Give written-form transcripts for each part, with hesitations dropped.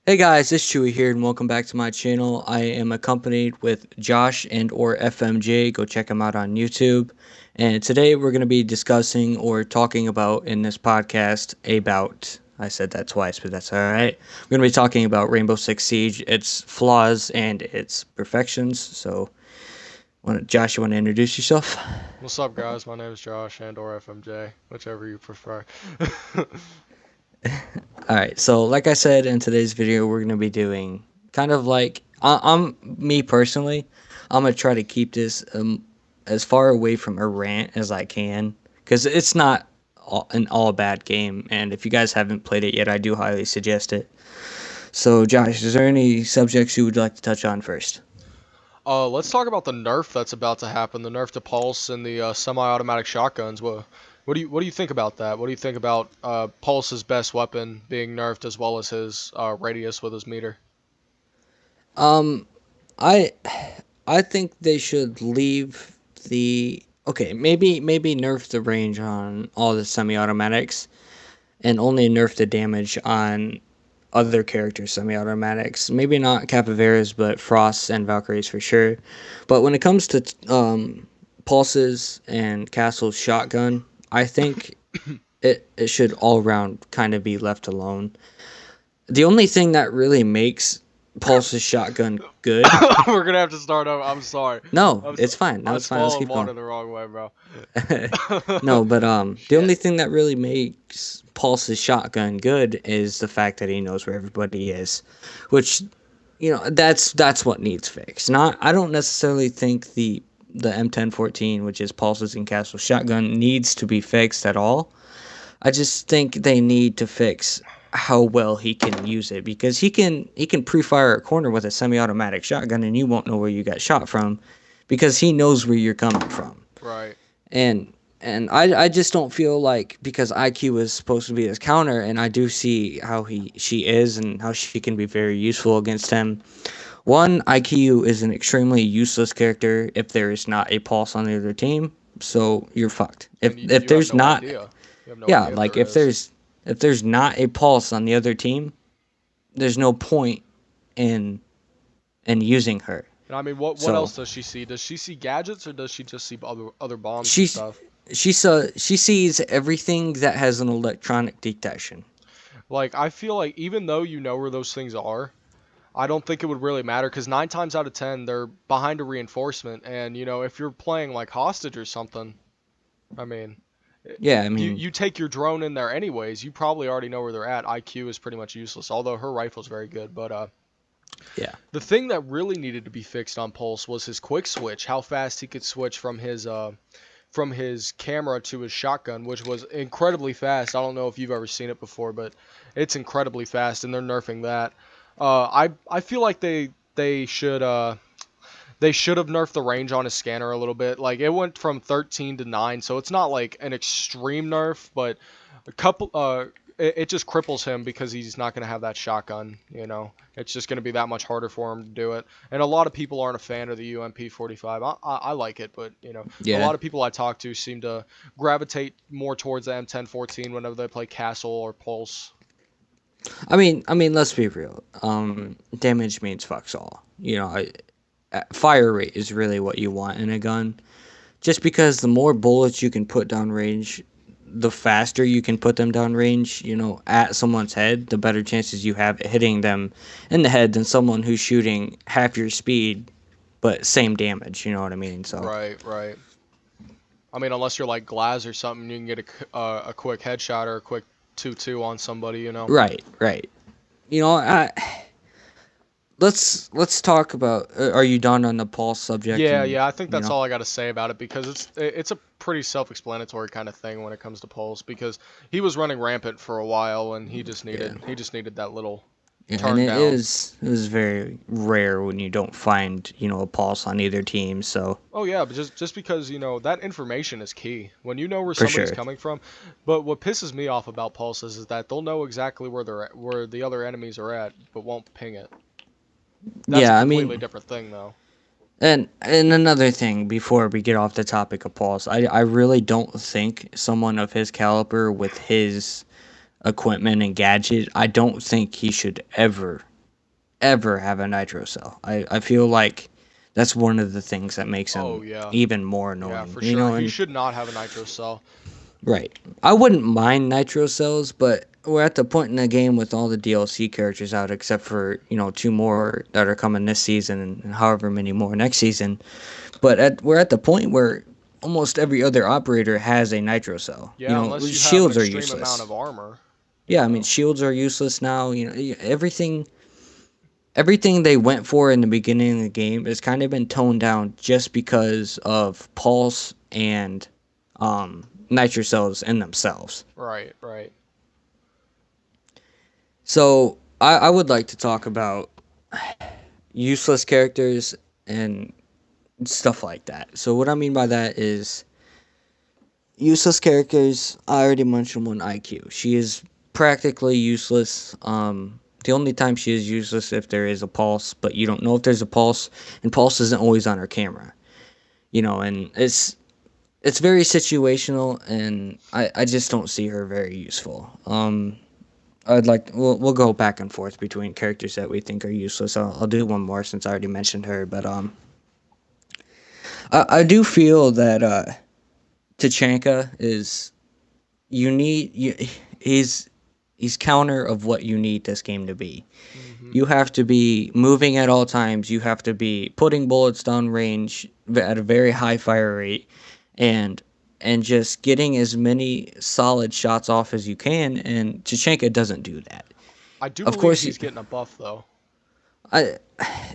Hey guys, it's Chewy here and welcome back to my channel. I am accompanied with Josh and or FMJ. Go check them out on YouTube. And today we're going to be discussing or talking about in this podcast about, I said that twice, but that's alright. We're going to be talking about Rainbow Six Siege, its flaws and its perfections. So, Josh, you want to introduce yourself? What's up, guys? My name is Josh and/or FMJ, whichever you prefer. Alright, so like I said in today's video, we're going to be doing kind of like, me personally, I'm going to try to keep this as far away from a rant as I can, because it's not an all bad game, and if you guys haven't played it yet, I do highly suggest it. So, Josh, is there any subjects you would like to touch on first? Let's talk about the nerf that's about to happen. The nerf to pulse and the semi-automatic shotguns. What do you think about that? What do you think about Pulse's best weapon being nerfed as well as his radius with his meter? Um, I I think they should leave the okay, maybe nerf the range on all the semi-automatics and only nerf the damage on other characters semi-automatics. Maybe not Capivera's, but Frost and Valkyries for sure. But when it comes to Pulses and Castle's shotgun, I think it should all round kind of be left alone. The only thing that really makes Pulse's shotgun good. We're gonna have to start over. I'm sorry. No, I'm so, it's fine. No, I it's fine. Let's swallowed keep going. water the wrong way, bro. No, but the only Shit. thing that really makes Pulse's shotgun good is the fact that he knows where everybody is, which that's what needs fixed. Not I don't necessarily think the M1014, which is Pulse's and Castle's shotgun, needs to be fixed at all. I just think they need to fix how well he can use it because he can pre-fire a corner with a semi-automatic shotgun and you won't know where you got shot from because he knows where you're coming from. Right. And I just don't feel like because IQ is supposed to be his counter, and I do see how she is and how she can be very useful against him. One, IQ is an extremely useless character if there is not a pulse on the other team, so you're fucked. And If you have there's no not, idea. You have no yeah, idea if like there is. if there's not a pulse on the other team, there's no point in using her. And I mean, what So else does she see? Does she see gadgets or does she just see other bombs and she's stuff? she sees everything that has an electronic detection. Like, I feel like even though you know where those things are, I don't think it would really matter because 9 times out of 10 they're behind a reinforcement, and if you're playing like hostage or something, I mean, Yeah, I you mean, you take your drone in there anyways. You probably already know where they're at. IQ is pretty much useless, although her rifle's very good. But yeah. the thing that really needed to be fixed on Pulse was his quick switch, how fast he could switch from his camera to his shotgun, which was incredibly fast. I don't know if you've ever seen it before, but it's incredibly fast, and they're nerfing that. I feel like they should have nerfed the range on his scanner a little bit. Like it went from 13 to 9, so it's not like an extreme nerf, but a couple it just cripples him because he's not going to have that shotgun, It's just going to be that much harder for him to do it. And a lot of people aren't a fan of the UMP 45. I like it, but a Yeah. lot of people I talk to seem to gravitate more towards the M1014 whenever they play Castle or Pulse. I mean, let's be real. Damage means fucks all. Fire rate is really what you want in a gun. Just because the more bullets you can put down range, the faster you can put them down range, at someone's head, the better chances you have at hitting them in the head than someone who's shooting half your speed but same damage. You know what I mean? So Right, right. I mean, unless you're like Glaz or something, you can get a quick headshot or a quick 2-2 on somebody. right, right. You know, I let's talk about. Are you done on the Paul subject? Yeah, And yeah, I think you that's know, all I got to say about it because it's a pretty self-explanatory kind of thing when it comes to Pulse because he was running rampant for a while and yeah, he just needed that little yeah, and turn down. it is very rare when you don't find a pulse on either team. So Oh yeah, but just because that information is key when you know where for somebody's sure, coming from. But what pisses me off about pulses is that they'll know exactly where they're at, where the other enemies are at, but won't ping it. That's a yeah. I completely mean, different thing though. and another thing before we get off the topic of pulse, I really don't think someone of his caliber with his equipment and gadget, I don't think he should ever ever have a nitro cell. I feel like that's one of the things that makes Oh him yeah, even more yeah, annoying. for You sure. know, He and should not have a nitro cell. right. I wouldn't mind nitro cells, but we're at the point in the game with all the DLC characters out, except for two more that are coming this season and however many more next season. But we're at the point where almost every other operator has a nitro cell. Yeah, unless you have an Shields are extreme amount useless. of armor, Yeah, I mean shields are useless now. Everything they went for in the beginning of the game has kind of been toned down just because of pulse and nitro cells in themselves. Right, right. So I would like to talk about useless characters and stuff like that. So what I mean by that is useless characters. I already mentioned one, IQ. She is practically useless. The only time she is useless if there is a pulse, but you don't know if there's a pulse, and pulse isn't always on her camera. And it's very situational, and I just don't see her very useful. We'll go back and forth between characters that we think are useless. I'll do one more since I already mentioned her, but I do feel that Tachanka is you need you he's he's counter of what you need this game to be. Hmm. You have to be moving at all times. You have to be putting bullets down range at a very high fire rate, and just getting as many solid shots off as you can. And Tachanka doesn't do that. I do Of believe course, he's getting a buff though. I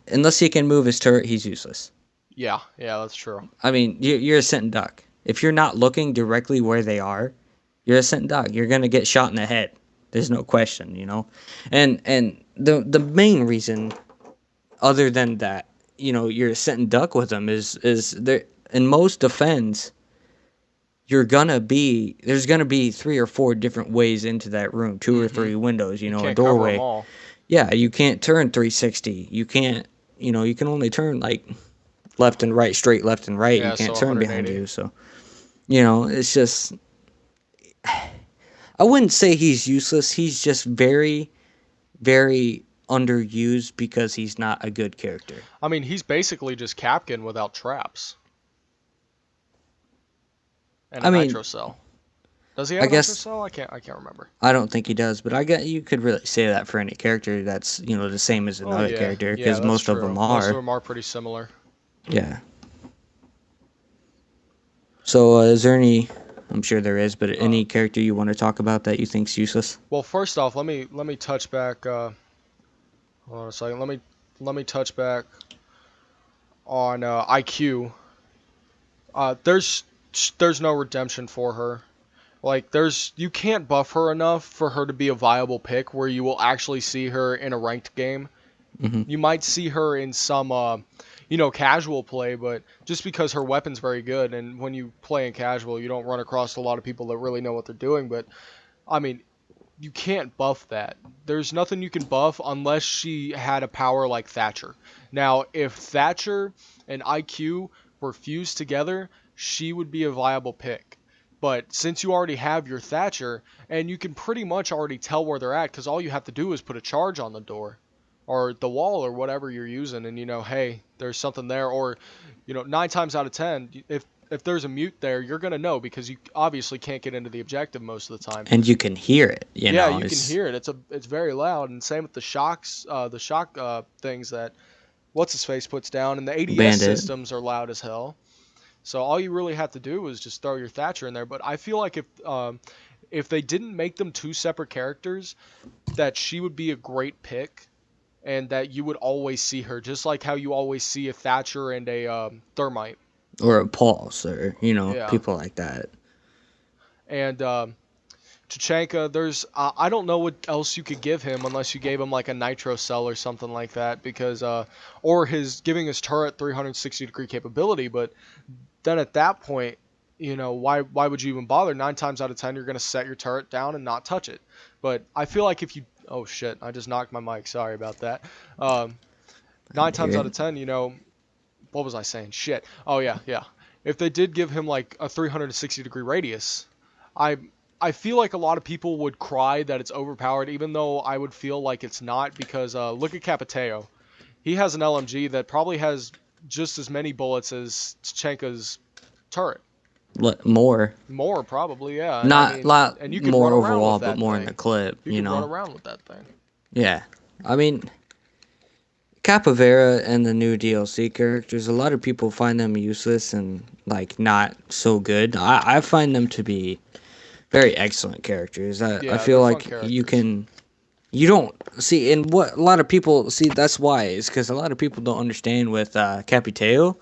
unless he can move his turret, he's useless. Yeah, yeah, that's true. I mean, you're a sitting duck. If you're not looking directly where they are, you're a sitting duck. You're gonna get shot in the head. There's no question. And the main reason, other than that, you're a sitting duck with them is there in most defense. There's gonna be 3 or 4 different ways into that room, two or Hmm. three windows, You a can't cover them doorway. all. Yeah, you can't turn 360. You can't, you can only turn like left and right, straight left and right. You Yeah, so can't turn behind 180. you. So, it's just, I wouldn't say he's useless. He's just very, very underused because he's not a good character. I mean, he's basically just Capkin without traps and a I mean, nitro cell. Does he have I a nitro guess cell? I can't remember. I don't think he does, but I get you could really say that for any character that's the same as Oh another yeah, character yeah, because that's most of true. them Most of are. them are pretty similar. Yeah. So, is there any? I'm sure there is, but Uh, any character you want to talk about that you think's useless? well, first off, let me touch back. Hold on a second. Let me touch back on IQ. There's no redemption for her. Like you can't buff her enough for her to be a viable pick where you will actually see her in a ranked game. Hmm. You might see her in some casual play, but just because her weapon's very good, and when you play in casual, you don't run across a lot of people that really know what they're doing. But I mean, you can't buff that. There's nothing you can buff unless she had a power like Thatcher. Now, if Thatcher and IQ were fused together, she would be a viable pick. But since you already have your Thatcher, and you can pretty much already tell where they're at, because all you have to do is put a charge on the door or the wall or whatever you're using, and hey, there's something there. Or 9 times out of 10, if there's a mute there, you're gonna know because you obviously can't get into the objective most of the time. And you can hear it. Yeah, you can It's hear it. It's very loud, and same with the shocks, the shock things that what's his face puts down, and the ADS Bandit. systems are loud as hell. So all you really have to do is just throw your Thatcher in there. But I feel like if they didn't make them two separate characters, that she would be a great pick, and that you would always see her, just like how you always see a Thatcher and a Thermite. Or a Pulse, or Yeah, people like that. and Tachanka, I don't know what else you could give him unless you gave him like a nitro cell or something like that, because or his giving his turret 360-degree capability. But then at that point, why would you even bother? 9 times out of 10, you're gonna set your turret down and not touch it. But I feel like if you, oh shit, I just knocked my mic. Sorry about that. Um, nine Hear times out it? of 10, what was I saying? Shit. Oh yeah, yeah. If they did give him like a 360-degree radius, I I feel like a lot of people would cry that it's overpowered, even though I would feel like it's not because look at Capiteo. He has an LMG that probably has just as many bullets as Tchenka's turret. More, More probably, yeah. And I not mean, lot and you could more run around with overall, but that more in the thing. clip. You could run around with that thing. Yeah. I mean, Capavera and the new DLC characters, a lot of people find them useless and like not so good. I find them to be very excellent characters. I Yeah, feel they're fun like characters. you don't see, and what a lot of people see, that's why is because a lot of people don't understand with Capiteo.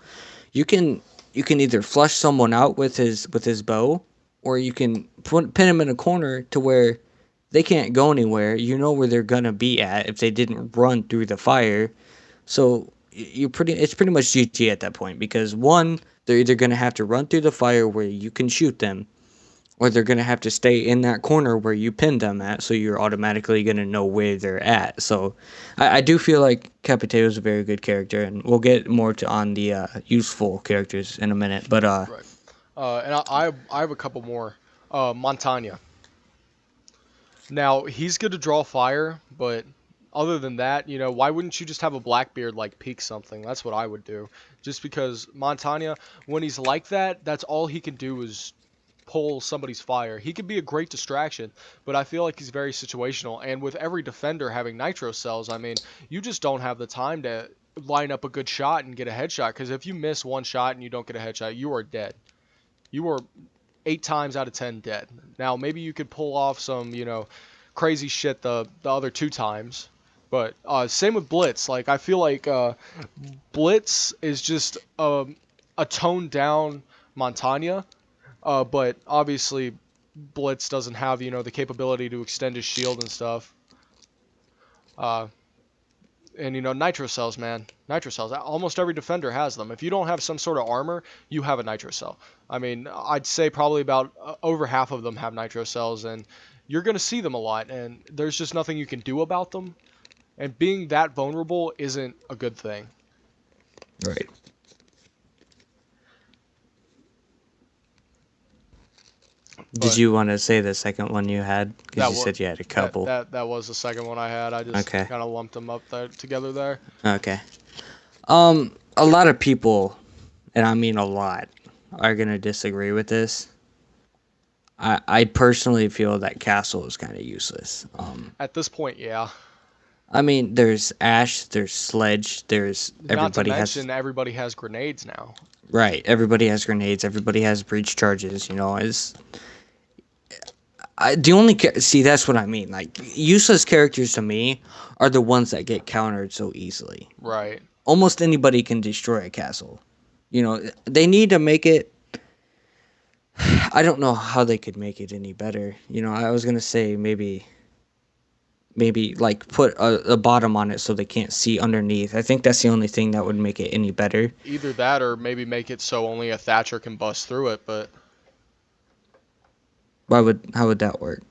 You can you can either flush someone out with his bow, or you can pin him in a corner to where they can't go anywhere. You know where they're gonna be at if they didn't run through the fire. So you pretty it's pretty much GG at that point because one, they're either gonna have to run through the fire where you can shoot them, or they're gonna have to stay in that corner where you pinned them at. So you're automatically gonna know where they're at. So I do feel like Capiteo is a very good character, and we'll get more to on the useful characters in a minute. But Right. And I have a couple more. Montagna. Now he's good to draw fire, but other than that, why wouldn't you just have a Blackbeard like peek something? That's what I would do. Just because Montagna, when he's like that, that's all he can do is pull somebody's fire. He could be a great distraction, but I feel like he's very situational. And with every defender having nitro cells, I mean, you just don't have the time to line up a good shot and get a headshot. Because if you miss one shot and you don't get a headshot, you are dead. You are 8 times out of 10 dead. Now maybe you could pull off some, crazy shit the other 2 times. But same with Blitz. Like I feel like Blitz is just a toned down Montagna, but obviously Blitz doesn't have the capability to extend his shield and stuff. Uh, and nitro cells, man, nitro cells. Almost every defender has them. If you don't have some sort of armor, you have a nitro cell. I mean, I'd say probably about over half of them have nitro cells, and you're gonna see them a lot. And there's just nothing you can do about them. And being that vulnerable isn't a good thing. right. Did But you want to say the second one you had? Because that you was said you had a that couple. that that was the second one I had. I just Okay. kind of lumped them up there together there. Okay. A lot of people, and I mean a lot, are gonna disagree with this. I personally feel that Castle is kind of useless. At this point, yeah. I mean, there's Ash, there's Sledge, there's Not to everybody has mention everybody has grenades now. right. Everybody has grenades. Everybody has breach charges. You know, is the only see that's what I mean. Like useless characters to me are the ones that get countered so easily. Right. Almost anybody can destroy a castle. You know, they need to make it. I don't know how they could make it any better. You know, I was gonna say maybe like put a bottom on it so they can't see underneath. I think that's the only thing that would make it any better. Either that or maybe make it so only a Thatcher can bust through it, but How would that work?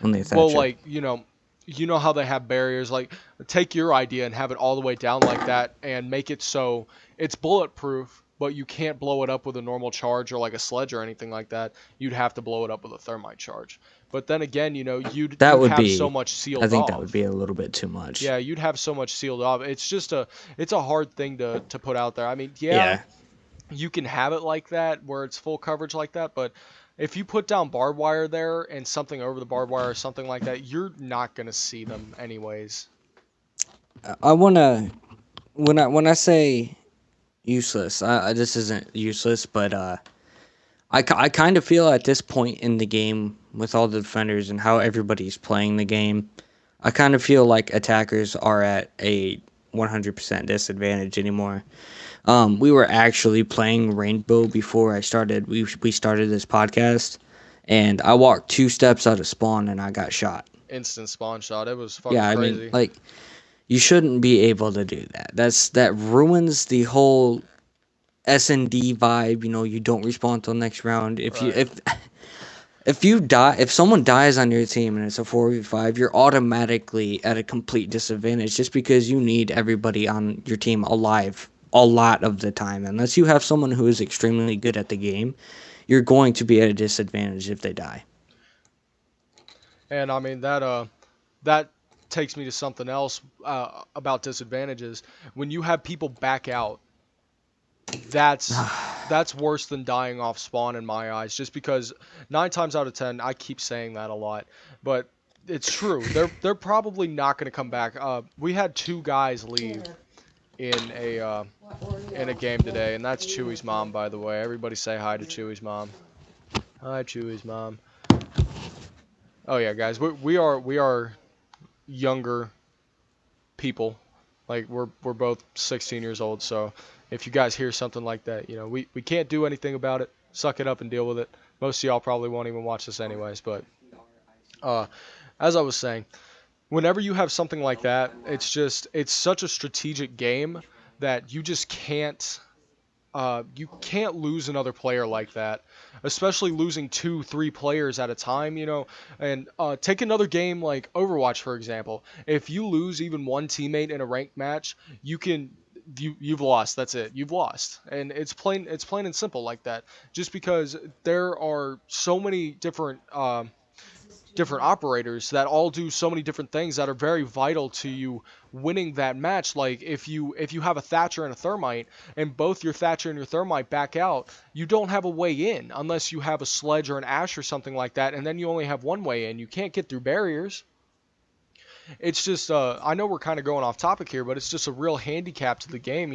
Only a well, Thatcher. like, you know how they have barriers, like take your idea and have it all the way down like that and make it so it's bulletproof, but you can't blow it up with a normal charge or like a sledge or anything like that. You'd have to blow it up with a thermite charge. But then again, you'd That you'd would have so be. much I sealed think that would off. be a little bit too much. Yeah, you'd have so much sealed off. It's a hard thing to put out there. I mean, yeah, Yeah. you can have it like that where it's full coverage like that, but if you put down barbed wire there and something over the barbed wire or something like that, you're not gonna see them anyways. I wanna when I say useless, this isn't useless, but I kind of feel at this point in the game with all the defenders and how everybody's playing the game, I kind of feel like attackers are at a 100% disadvantage anymore. We were actually playing Rainbow before I started. We started this podcast, and I walked 2 steps out of spawn and I got shot. Instant spawn shot. It was Yeah, fucking I mean, crazy. like you shouldn't be able to do that. That ruins the whole S&D vibe. You know, you don't respawn until next round. Right. If you die, if someone dies on your team and it's a 4v5, you're automatically at a complete disadvantage just because you need everybody on your team alive a lot of the time. Unless you have someone who is extremely good at the game, you're going to be at a disadvantage if they die. And I mean that takes me to something else about disadvantages. When you have people back out, that's that's worse than dying off spawn in my eyes. Just because 9 times out of 10, I keep saying that a lot, but it's true. They're probably not going to come back. We had two guys leave in a game today, and that's Chewy's mom, by the way. Everybody say hi to Chewy's mom. Hi, Chewy's mom. Oh yeah, guys, we are younger people. Like we're both 16 years old, so if you guys hear something like that, we can't do anything about it. Suck it up and deal with it. Most of y'all probably won't even watch this anyways, but uh, as I was saying, whenever you have something like that, it's such a strategic game that you can't lose another player like that, especially losing two, three players at a time. And take another game like Overwatch, for example. If you lose even one teammate in a ranked match, you've lost. That's it. You've lost, and it's plain and simple like that. Just because there are so many different operators that all do so many different things that are very vital to you winning that match. Like if you have a Thatcher and a Thermite, and both your Thatcher and your Thermite back out, you don't have a way in unless you have a Sledge or an Ash or something like that, and then you only have one way in. You can't get through barriers. It's just I know we're kind of going off topic here, but it's just a real handicap to the game.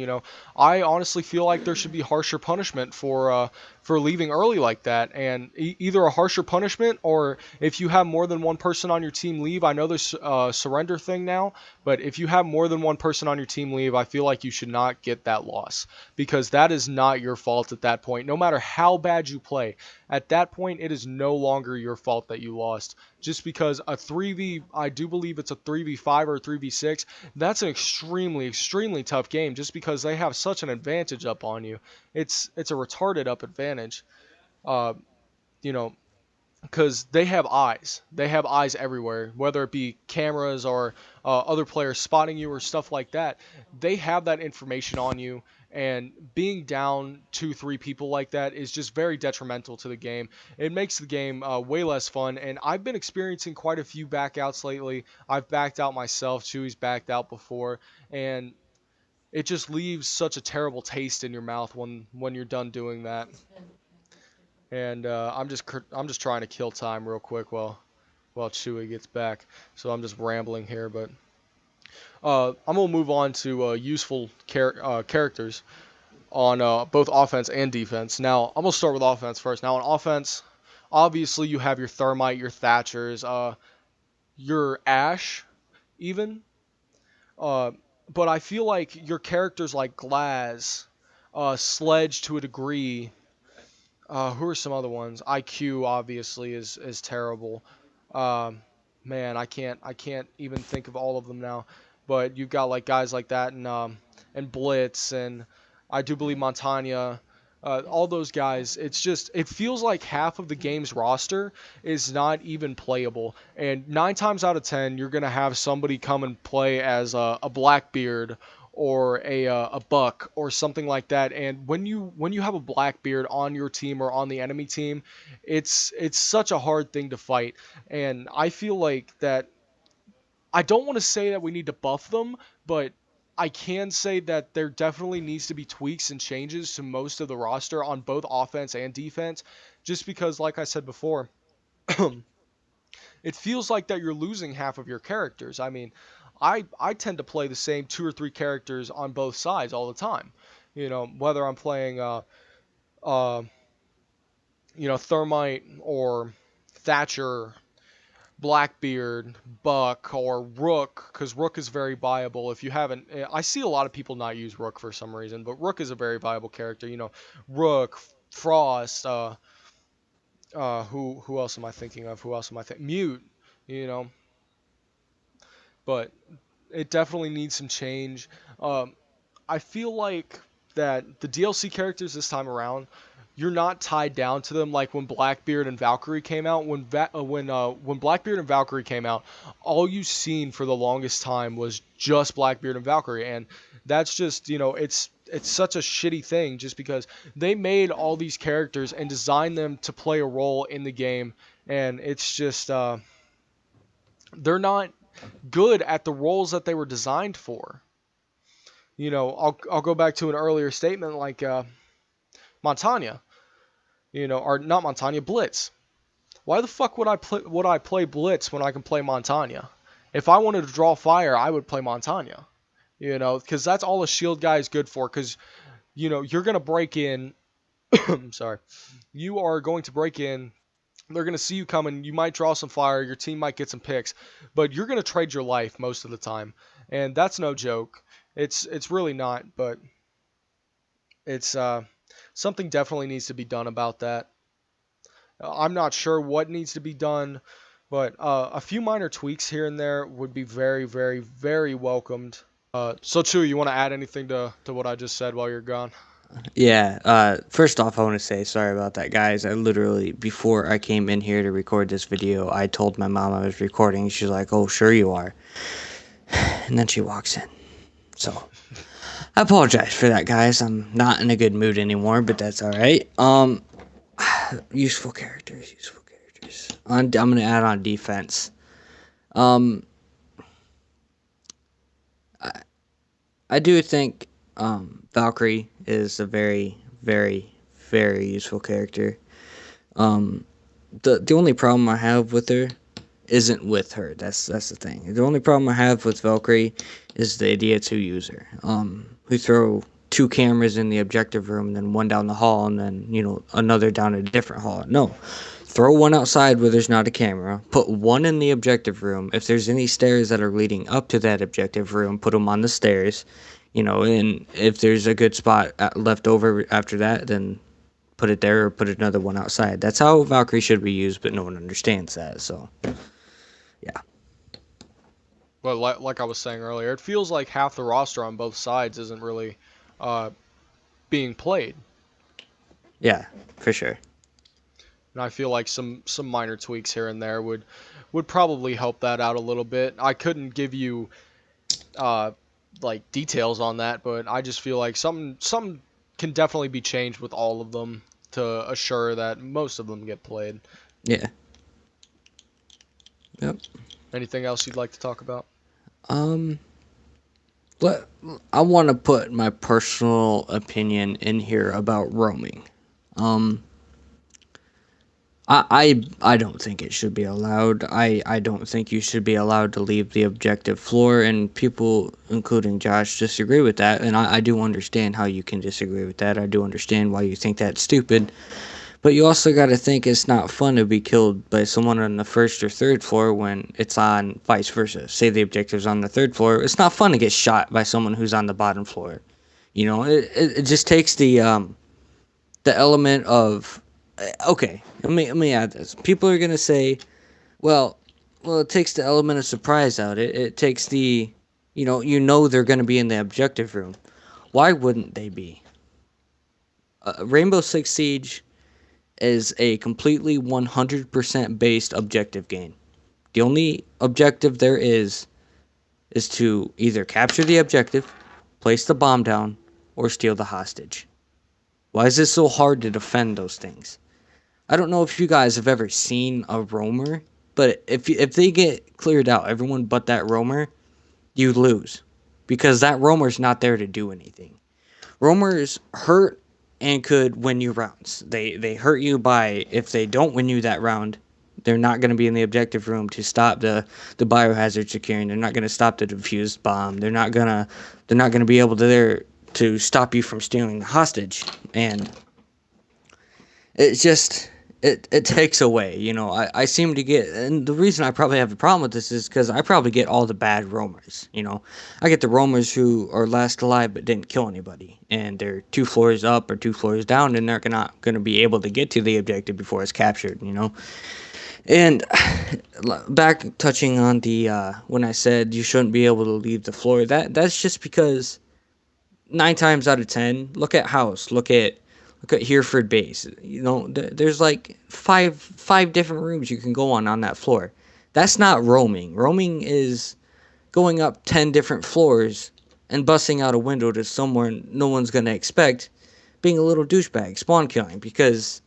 I honestly feel like there should be harsher punishment for leaving early like that, and either a harsher punishment, or if you have more than one person on your team leave. I know there's a surrender thing now, but if you have more than one person on your team leave, I feel like you should not get that loss, because that is not your fault at that point. No matter how bad you play, at that point it is no longer your fault that you lost. Just because a 3v, I do believe it's a 3v5 or a 3v6, that's an extremely, extremely tough game, just because they have such an advantage up on you. It's a retarded up advantage. Uh, you know, because they have eyes. They have eyes everywhere, whether it be cameras or other players spotting you or stuff like that. They have that information on you, and being down two, three people like that is just very detrimental to the game. It makes the game way less fun, and I've been experiencing quite a few backouts lately. I've backed out myself. Chewy's backed out before, and it just leaves such a terrible taste in your mouth when you're done doing that. And I'm just trying to kill time real quick while Chewie gets back. So I'm just rambling here, but I'm gonna move on to useful characters on both offense and defense. Now I'm gonna start with offense first. Now on offense, obviously you have your Thermite, your Thatchers, your Ash, even. Uh, but I feel like your characters like Glaz, Sledge to a degree. Who are some other ones? IQ obviously is terrible. Um, Man, I can't even think of all of them now. But you've got like guys like that, and Blitz, and I do believe Montagna. All those guys. It feels like half of the game's roster is not even playable. And 9 times out of 10, you're gonna have somebody come and play as a Blackbeard or a buck or something like that. And when you have a Blackbeard on your team or on the enemy team, it's such a hard thing to fight. And I feel like that I don't want to say that we need to buff them, but I can say that there definitely needs to be tweaks and changes to most of the roster on both offense and defense, just because, like I said before, it feels like that you're losing half of your characters. I mean, I tend to play the same two or three characters on both sides all the time. Whether I'm playing uh Thermite or Thatcher, Blackbeard, Buck, or Rook, because Rook is very viable. If you haven't, I see a lot of people not use Rook for some reason, but Rook is a very viable character. Rook, Frost, who else am I thinking of? Who else am I thinking? Mute, you know, but it definitely needs some change. Um, I feel like that the DLC characters this time around, you're not tied down to them like when Blackbeard and Valkyrie came out. When Blackbeard and Valkyrie came out, all you seen for the longest time was just Blackbeard and Valkyrie, and that's just it's such a shitty thing, just because they made all these characters and designed them to play a role in the game, and it's just They're not good at the roles that they were designed for. I'll go back to an earlier statement like Montanya, or not Montanya, Blitz. Why the fuck would I play Blitz when I can play Montanya? If I wanted to draw fire, I would play Montanya. Because that's all a shield guy is good for. Because you're gonna break in. Sorry, you are going to break in. They're going to see you coming. You might draw some fire. Your team might get some picks, but you're going to trade your life most of the time, and that's no joke. It's really not, but it's something definitely needs to be done about that. I'm not sure what needs to be done, but a few minor tweaks here and there would be very, very, very welcomed. So, Chew, you want to add anything to what I just said while you're gone? Yeah. First off, I want to say sorry about that, guys. I literally, before I came in here to record this video, I told my mom I was recording. She's like, "Oh, sure you are," and then she walks in. So I apologize for that, guys. I'm not in a good mood anymore, but that's all right. Useful characters, useful characters. I'm gonna add on defense. Um, I do think Valkyrie is a very, very, very useful character. Um, the only problem I have with her isn't with her. That's the thing. The only problem I have with Valkyrie is the idiots who use her. Who throw two cameras in the objective room, and then one down the hall, and then another down a different hall. No, throw one outside where there's not a camera. Put one in the objective room. If there's any stairs that are leading up to that objective room, put them on the stairs. And if there's a good spot left over after that, then put it there or put another one outside. That's how Valkyrie should be used, but no one understands that. So, yeah. Well, like I was saying earlier, it feels like half the roster on both sides isn't really uh, being played. Yeah, for sure. And I feel like some minor tweaks here and there would probably help that out a little bit. I couldn't give you uh, like details on that, but I just feel like some can definitely be changed with all of them to assure that most of them get played. Yeah. Yep. Anything else you'd like to talk about? Um, let I want to put my personal opinion in here about roaming. Um, I don't think it should be allowed. I don't think you should be allowed to leave the objective floor, and people, including Josh, disagree with that. And I do understand how you can disagree with that. I do understand why you think that's stupid. But you also got to think it's not fun to be killed by someone on the first or third floor when it's on vice versa. Say the objective's on the third floor. It's not fun to get shot by someone who's on the bottom floor. It just takes the element of okay. Let me add this. People are gonna say, well, it takes the element of surprise out. It takes they're gonna be in the objective room. Why wouldn't they be? Rainbow Six Siege is a completely 100% based objective game. The only objective there is to either capture the objective, place the bomb down, or steal the hostage. Why is it so hard to defend those things? I don't know if you guys have ever seen a roamer, but if they get cleared out, everyone but that roamer, you lose. Because that roamer's not there to do anything. Roamers hurt and could win you rounds. They hurt you by if they don't win you that round, they're not going to be in the objective room to stop the biohazard securing. They're not going to stop the defused bomb. They're not going to be able to there to stop you from stealing the hostage. And it just it takes away. I seem to get, and the reason I probably have a problem with this is because I probably get all the bad roamers. I get the roamers who are last alive but didn't kill anybody, and they're 2 floors up or 2 floors down, and they're not going to be able to get to the objective before it's captured. And back touching on the when I said you shouldn't be able to leave the floor, that's just because 9 times out of 10, look at House, look at Hereford Base. There's like five different rooms you can go on that floor. That's not roaming. Roaming is going up 10 different floors and busting out a window to somewhere no one's gonna expect, being a little douchebag, spawn killing, because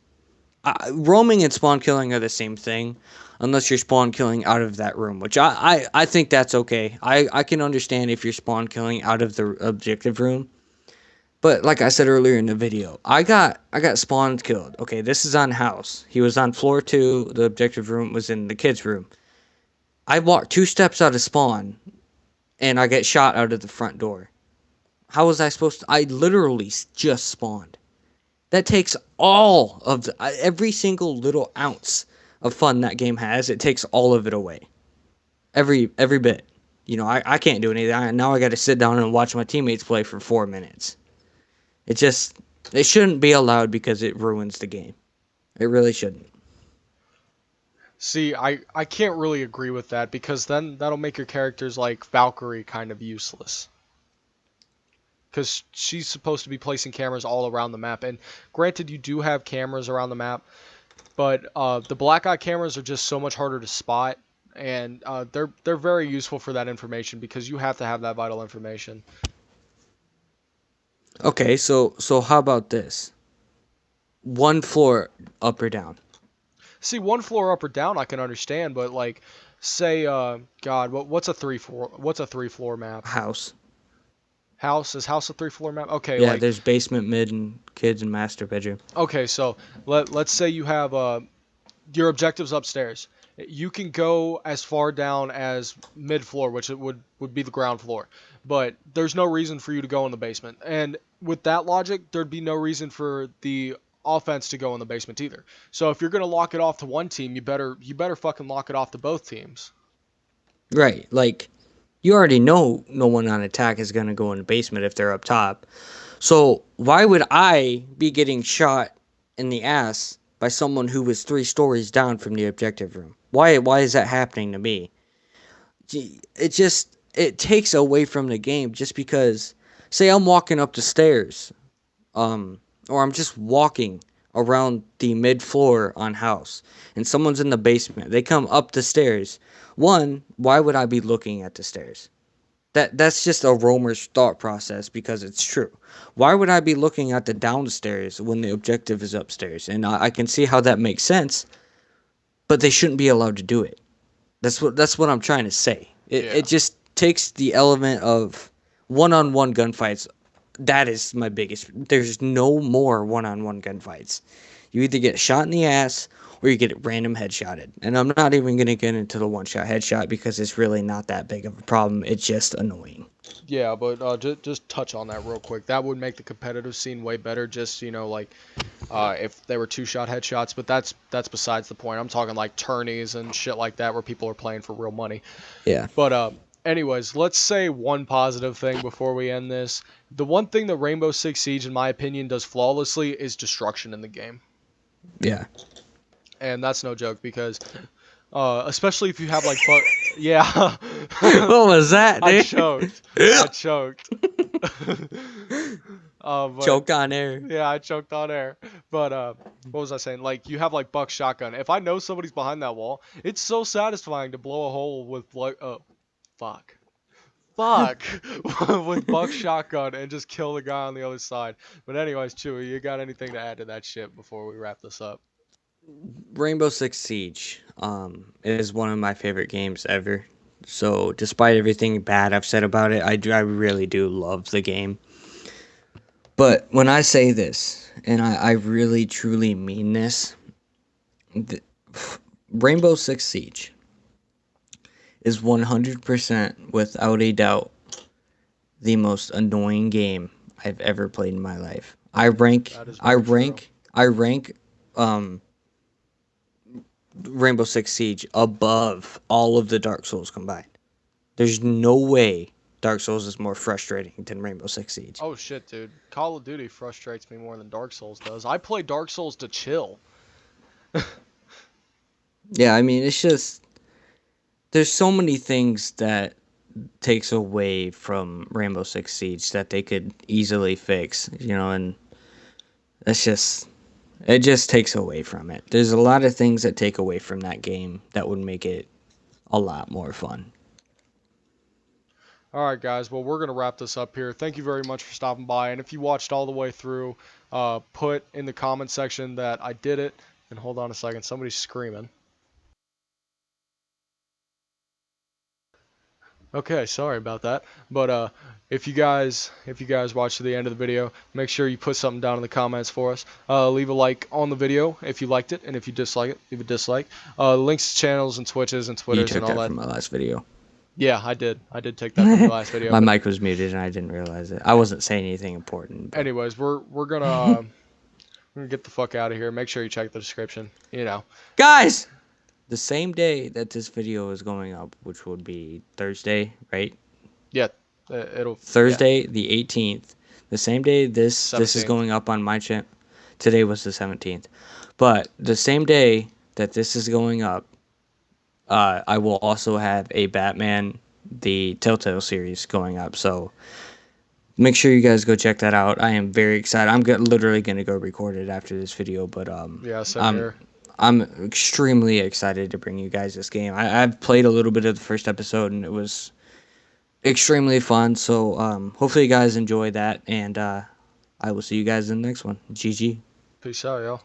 roaming and spawn killing are the same thing, unless you're spawn killing out of that room, which I think that's okay. I can understand if you're spawn killing out of the objective room. But like I said earlier in the video, I got spawn killed. Okay, this is on house. He was on floor 2. The objective room was in the kids' room. I walked 2 steps out of spawn, and I get shot out of the front door. How was I supposed to? I literally just spawned. That takes all of every single little ounce of fun that game has. It takes all of it away. Every bit. I can't do anything. Now I got to sit down and watch my teammates play for 4 minutes. It just it shouldn't be allowed because it ruins the game. It really shouldn't. See, I can't really agree with that because then that'll make your characters like Valkyrie kind of useless. Because she's supposed to be placing cameras all around the map. And granted, you do have cameras around the map, but the black eye cameras are just so much harder to spot, and they're very useful for that information because you have to have that vital information. Okay, so how about this? One floor up or down See, one floor up or down, I can understand, but like, say, God, what's a three floor map? house. House is house a three floor map? Okay, Yeah, like, there's basement, mid, and kids and master bedroom. okay, so let's say you have your objectives upstairs. You can go as far down as mid floor, which it would be the ground floor, but there's no reason for you to go in the basement. And with that logic, there'd be no reason for the offense to go in the basement either. So if you're gonna lock it off to one team, you better fucking lock it off to both teams. Right, like you already know no one on attack is gonna go in the basement if they're up top. So why would I be getting shot in the ass by someone who was 3 stories down from the objective room? Why is that happening to me? It takes away from the game just because say I'm walking up the stairs, um, or I'm just walking around the mid floor on house and someone's in the basement. They come up the stairs. One, why would I be looking at the stairs? That's just a roamer's thought process because it's true. Why would I be looking at the downstairs when the objective is upstairs? And I can see how that makes sense, but they shouldn't be allowed to do it. That's what I'm trying to say. It Yeah. just takes the element of one-on-one gunfights. That is my biggest. There's no more one-on-one gunfights. You either get shot in the ass or you get random headshotted. And I'm not even gonna get into the one-shot headshot because it's really not that big of a problem. It's just annoying. Yeah, but just touch on that real quick. That would make the competitive scene way better. Just like if they were two-shot headshots, but that's besides the point. I'm talking like tourneys and shit like that where people are playing for real money. Yeah. But anyways, let's say one positive thing before we end this. The one thing that Rainbow Six Siege, in my opinion, does flawlessly is destruction in the game, Yeah. and that's no joke because especially if you have like yeah, What was that, I dude? choked, I choked. But Choke on air. yeah, I choked on air. But what was I saying? Like you have like Buck shotgun. If I know somebody's behind that wall, it's so satisfying to blow a hole with like fuck. Fuck with Buck shotgun and just kill the guy on the other side. But anyways, Chewy, you got anything to add to that shit before we wrap this up? Rainbow Six Siege is one of my favorite games ever. So despite everything bad I've said about it, I really do love the game. But when I say this, and I really truly mean this, th- Rainbow Six Siege is 100% without a doubt the most annoying game I've ever played in my life. I rank That is I very true. rank I rank um Rainbow Six Siege above all of the Dark Souls combined. There's no way Dark Souls is more frustrating than Rainbow Six Siege. Oh shit, dude. Call of Duty frustrates me more than Dark Souls does. I play Dark Souls to chill. Yeah, I mean it's just there's so many things that takes away from Rainbow Six Siege that they could easily fix, and it's just it just takes away from it. There's a lot of things that take away from that game that would make it a lot more fun. All right, guys. Well, we're gonna wrap this up here. Thank you very much for stopping by. And if you watched all the way through, put in the comment section that I did it. And hold on a second, somebody's screaming. Okay, sorry about that. But if you guys watch to the end of the video, make sure you put something down in the comments for us. Leave a like on the video if you liked it, and if you dislike it, leave a dislike. Links to channels and Twitches and You Twitters and took all that that. from my last video. Yeah, I did. I did take that from your last video. My But mic was muted and I didn't realize it. I wasn't saying anything important, but anyways, we're gonna get the fuck out of here. Make sure you check the description. You know. guys, the same day that this video is going up, which would be Thursday, right? Yeah. Yeah. Thursday the 18th. The same day this is 17th. going up on my channel. Today was the 17th. But the same day that this is going up, I will also have a Batman the Telltale series going up. So make sure you guys go check that out. I am very excited. Literally going to go record it after this video, but Yeah, same I'm here. I'm extremely excited to bring you guys this game. I've played a little bit of the first episode and it was extremely fun. So hopefully you guys enjoy that, and I will see you guys in the next one. GG. Peace out, y'all.